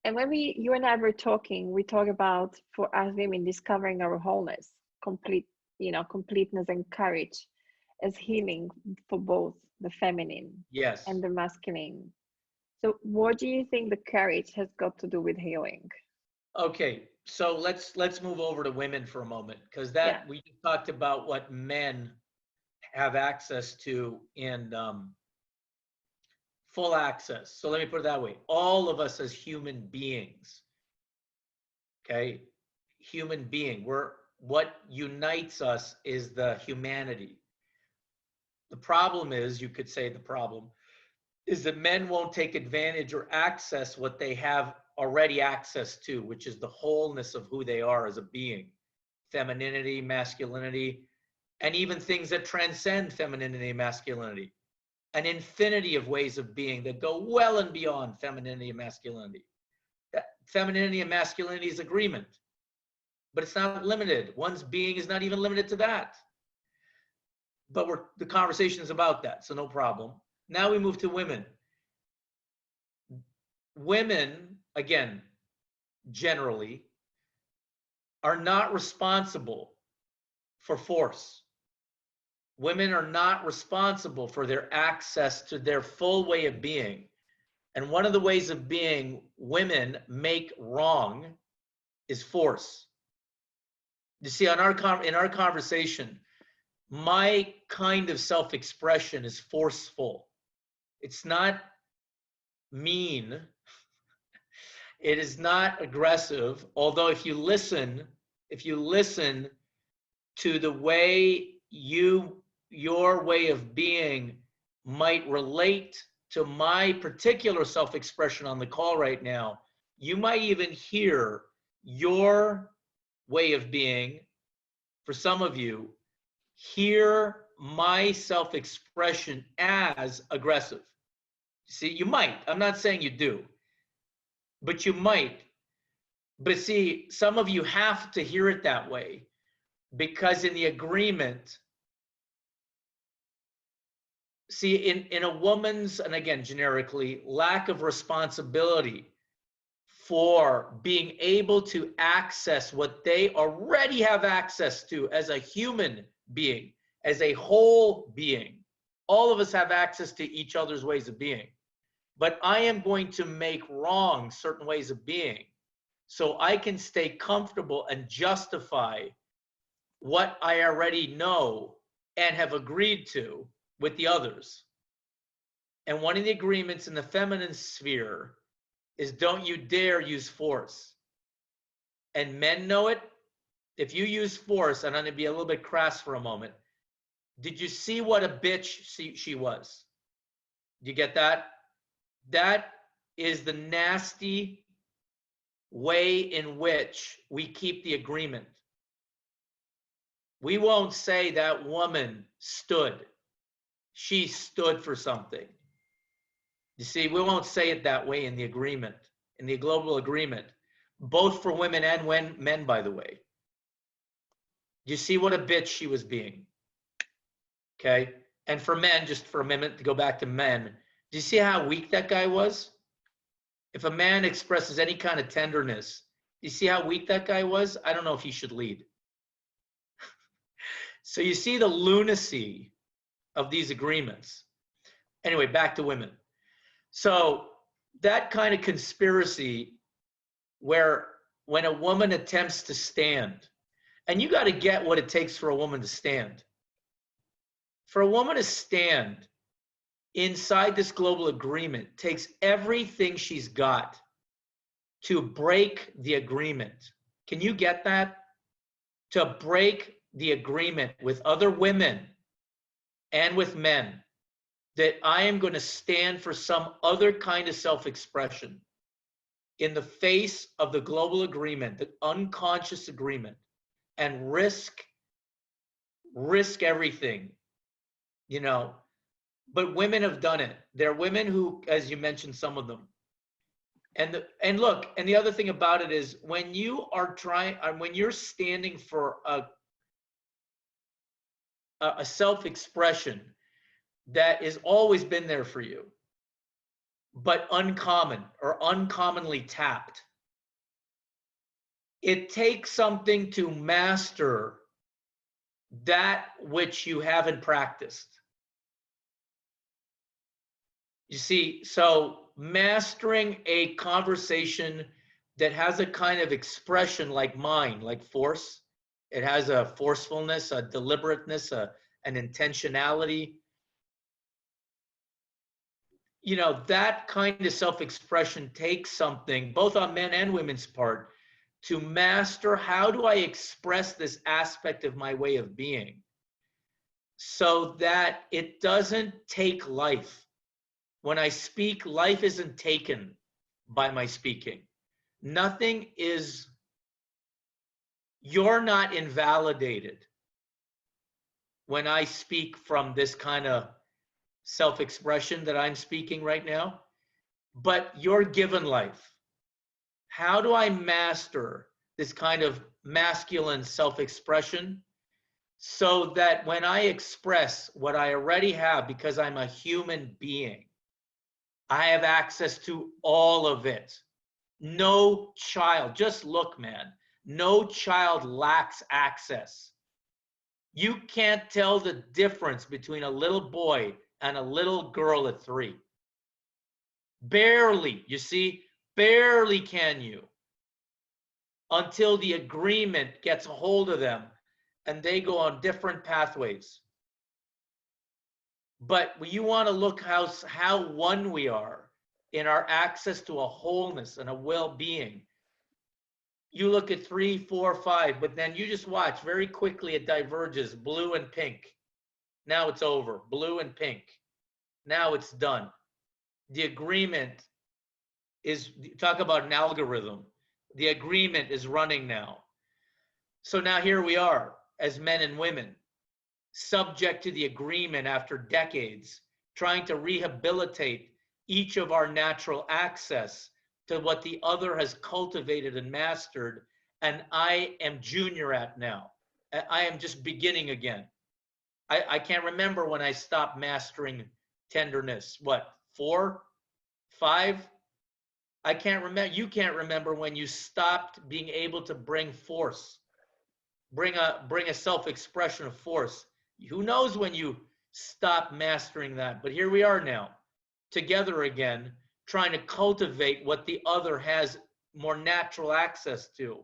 And when you and I were talking, we talk about for us women discovering our wholeness, completeness and courage as healing for both the feminine Yes. and the masculine. So what do you think the courage has got to do with healing? Okay, so let's move over to women for a moment, because Yeah. that we just talked about what men have access to in full access. So let me put it that way. All of us as human beings, okay, human being, what unites us is the humanity. The problem is, you could say the problem is that men won't take advantage or access what they have already access to, which is the wholeness of who they are as a being, femininity, masculinity, and even things that transcend femininity and masculinity, an infinity of ways of being that go well and beyond femininity and masculinity. Femininity and masculinity is agreement, but it's not limited. One's being is not even limited to that. But the conversation is about that, so no problem. Now we move to women. Women, again, generally, are not responsible for force. Women are not responsible for their access to their full way of being. And one of the ways of being women make wrong is force. You see, in our conversation, my kind of self-expression is forceful. It's not mean. It is not aggressive. Although if you listen to the way your way of being might relate to my particular self-expression on the call right now, you might even hear your way of being, for some of you, hear my self-expression as aggressive. See, you might. I'm not saying you do, but you might. But see, some of you have to hear it that way, because in the agreement, see, in a woman's, and again, generically, lack of responsibility for being able to access what they already have access to as a human being, as a whole being. All of us have access to each other's ways of being. But I am going to make wrong certain ways of being so I can stay comfortable and justify what I already know and have agreed to with the others. And one of the agreements in the feminine sphere is don't you dare use force. And men know it. If you use force, and I'm going to be a little bit crass for a moment, did you see what a bitch she was? You get that? That is the nasty way in which we keep the agreement. We won't say that woman stood. She stood for something. You see, we won't say it that way in the agreement, in the global agreement, both for women and men, by the way. You see what a bitch she was being. Okay? And for men, just for a minute to go back to men, do you see how weak that guy was? If a man expresses any kind of tenderness, do you see how weak that guy was? I don't know if he should lead. So you see the lunacy of these agreements. Anyway, back to women. So that kind of conspiracy where when a woman attempts to stand, and you got to get what it takes for a woman to stand. For a woman to stand inside this global agreement takes everything she's got to break the agreement. Can you get that? To break the agreement with other women and with men that I am going to stand for some other kind of self-expression in the face of the global agreement, the unconscious agreement, and risk everything, you know. But women have done it. There are women who, as you mentioned, some of them. And look, and the other thing about it is when you are when you're standing for a self-expression that has always been there for you, but uncommon or uncommonly tapped. It takes something to master that which you haven't practiced. You see, so mastering a conversation that has a kind of expression like mine, like force, it has a forcefulness, a deliberateness, an intentionality. You know, that kind of self-expression takes something, both on men and women's part, to master how do I express this aspect of my way of being so that it doesn't take life. When I speak, life isn't taken by my speaking. Nothing is, you're not invalidated when I speak from this kind of self-expression that I'm speaking right now, but you're given life. How do I master this kind of masculine self-expression so that when I express what I already have, because I'm a human being, I have access to all of it. No child, just look, man, no child lacks access. You can't tell the difference between a little boy and a little girl at 3. Barely, you see, barely can you, until the agreement gets a hold of them and they go on different pathways. But you want to look how one we are in our access to a wholeness and a well-being. You look at 3, 4, 5, but then you just watch very quickly it diverges, blue and pink. Now it's over, blue and pink. Now it's done. The agreement is, talk about an algorithm. The agreement is running now. So now here we are as men and women, subject to the agreement after decades, trying to rehabilitate each of our natural access to what the other has cultivated and mastered, and I am junior at now. I am just beginning again. I can't remember when I stopped mastering tenderness. What, 4, 5? I can't remember. You can't remember when you stopped being able to bring force, bring a self-expression of force. Who knows when you stop mastering that? But here we are now, together again, trying to cultivate what the other has more natural access to.